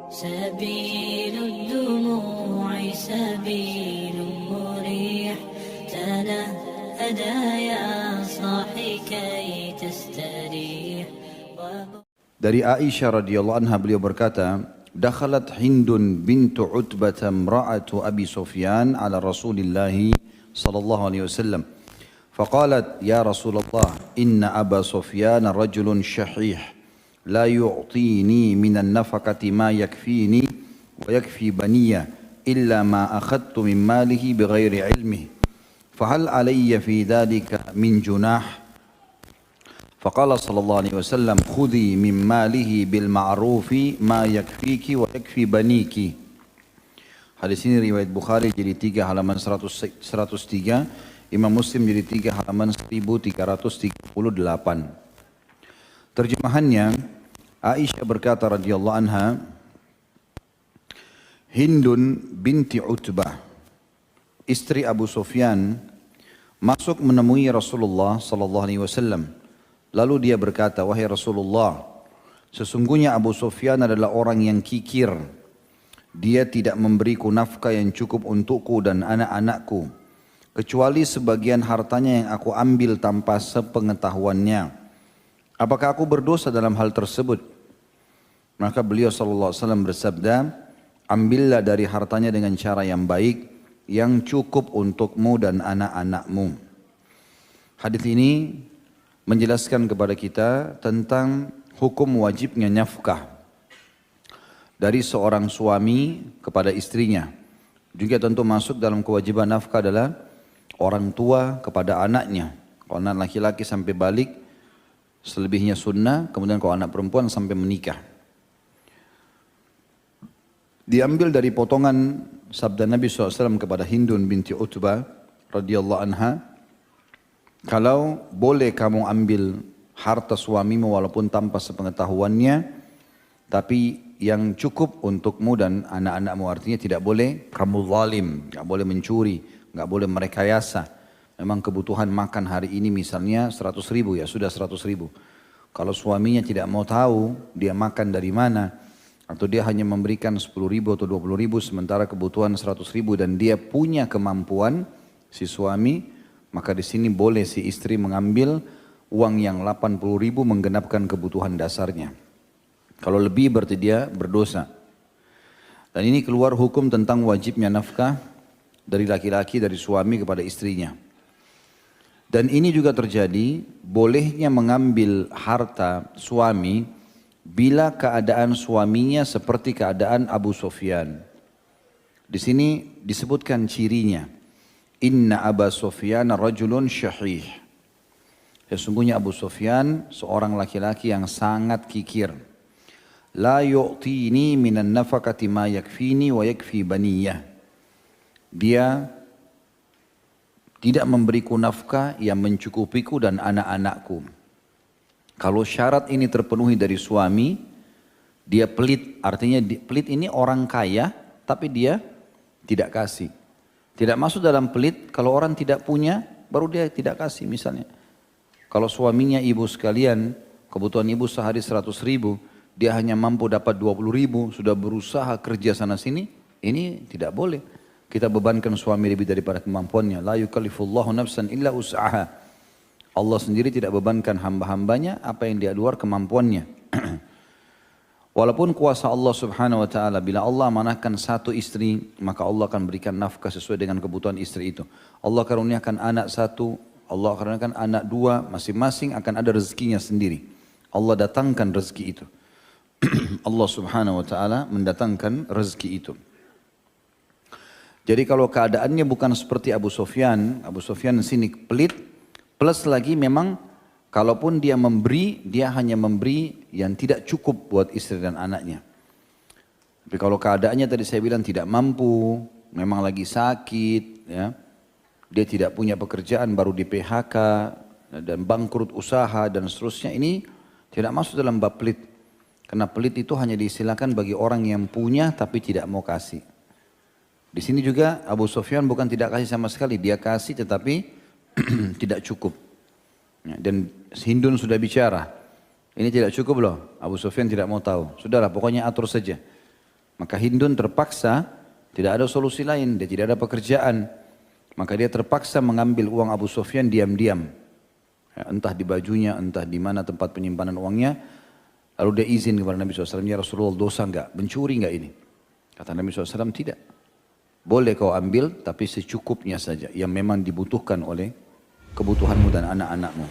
سبيل الدموع سبيل مريح تنهدى يا صاحي كي تستريح. Dari Aisyah radhiyallahu anha beliau berkata, dakhalat Hindun bintu Utbah imra'atu Abi Sufyan ala Rasulillah sallallahu alaihi wasallam. Faqalat ya Rasulullah inna Aba Sufyan rajulun syahih la yu'tini minan nafaqati ma yakfini wa yakfi baniya illa ma akhadtu min malihi bighairi ilmihi. Fahal alayya fi dhalika min junah? فقال صلى الله عليه وسلم خذي من ماله بالمعروف ما يكفيك ويكفي بنيك. Hadis ini riwayat Bukhari jadi 3 halaman 103, Imam Muslim jadi 3 halaman 1338. Terjemahannya, Aisyah berkata radhiyallahu anha, Hindun binti Utbah, istri Abu Sufyan, masuk menemui Rasulullah sallallahu alaihi wasallam. Lalu dia berkata, wahai Rasulullah, sesungguhnya Abu Sufyan adalah orang yang kikir. Dia tidak memberiku nafkah yang cukup untukku dan anak-anakku, kecuali sebagian hartanya yang aku ambil tanpa sepengetahuannya. Apakah aku berdosa dalam hal tersebut? Maka beliau sallallahu alaihi wasallam bersabda, ambillah dari hartanya dengan cara yang baik, yang cukup untukmu dan anak-anakmu. Hadis ini menjelaskan kepada kita tentang hukum wajibnya nafkah dari seorang suami kepada istrinya. Juga tentu masuk dalam kewajiban nafkah adalah orang tua kepada anaknya. Kalau anak laki-laki sampai balik, selebihnya sunnah. Kemudian kalau anak perempuan sampai menikah. Diambil dari potongan sabda Nabi SAW kepada Hindun binti Utbah radhiyallahu anha, kalau boleh kamu ambil harta suamimu walaupun tanpa sepengetahuannya, tapi yang cukup untukmu dan anak-anakmu, artinya tidak boleh kamu zalim, tidak boleh mencuri, tidak boleh merekayasa. Memang kebutuhan makan hari ini misalnya 100 ribu, ya sudah 100 ribu. Kalau suaminya tidak mau tahu dia makan dari mana, atau dia hanya memberikan 10 ribu atau 20 ribu sementara kebutuhan 100 ribu dan dia punya kemampuan, si suami, maka di sini boleh si istri mengambil uang yang 80 ribu menggenapkan kebutuhan dasarnya. Kalau lebih berarti dia berdosa. Dan ini keluar hukum tentang wajibnya nafkah dari laki-laki, dari suami kepada istrinya. Dan ini juga terjadi bolehnya mengambil harta suami bila keadaan suaminya seperti keadaan Abu Sufyan. Di sini disebutkan cirinya. Inna Aba Sufyan rajulun syahih. Sesungguhnya Abu Sufyan seorang laki-laki yang sangat kikir. La yu'tini minan nafaqati ma yakfini wa yakfi baniyah. Dia tidak memberiku nafkah yang mencukupiku dan anak-anakku. Kalau syarat ini terpenuhi dari suami, dia pelit. Artinya pelit ini orang kaya tapi dia tidak kasih. Tidak masuk dalam pelit kalau orang tidak punya baru dia tidak kasih misalnya. Kalau suaminya ibu sekalian, kebutuhan ibu sehari 100 ribu, dia hanya mampu dapat 20 ribu, sudah berusaha kerja sana sini, ini tidak boleh. Kita bebankan suami lebih daripada kemampuannya. La yukallifullahu nafsan illa us'aha. Allah sendiri tidak bebankan hamba-hambanya apa yang di luar kemampuannya. Walaupun kuasa Allah subhanahu wa ta'ala, bila Allah amanahkan satu istri, maka Allah akan berikan nafkah sesuai dengan kebutuhan istri itu. Allah karuniakan anak satu, Allah karuniakan anak dua, masing-masing akan ada rezekinya sendiri. Allah datangkan rezeki itu. Allah subhanahu wa ta'ala mendatangkan rezeki itu. Jadi kalau keadaannya bukan seperti Abu Sufyan di sini pelit, plus lagi memang kalaupun dia memberi, dia hanya memberi yang tidak cukup buat istri dan anaknya. Tapi kalau keadaannya tadi saya bilang tidak mampu, memang lagi sakit, ya, dia tidak punya pekerjaan, baru di PHK, dan bangkrut usaha dan seterusnya, ini tidak masuk dalam bab pelit. Karena pelit itu hanya diistilahkan bagi orang yang punya tapi tidak mau kasih. Di sini juga Abu Sufyan bukan tidak kasih sama sekali, dia kasih tetapi tidak cukup. Dan Hindun sudah bicara, ini tidak cukup loh, Abu Sufyan tidak mau tahu. Sudahlah pokoknya atur saja. Maka Hindun terpaksa, tidak ada solusi lain, dia tidak ada pekerjaan. Maka dia terpaksa mengambil uang Abu Sufyan diam-diam. Ya, entah di bajunya, entah di mana tempat penyimpanan uangnya. Lalu dia izin kepada Nabi SAW, ya Rasulullah dosa enggak, mencuri enggak ini? Kata Nabi SAW, tidak. Boleh kau ambil, tapi secukupnya saja, yang memang dibutuhkan oleh kebutuhanmu dan anak-anakmu.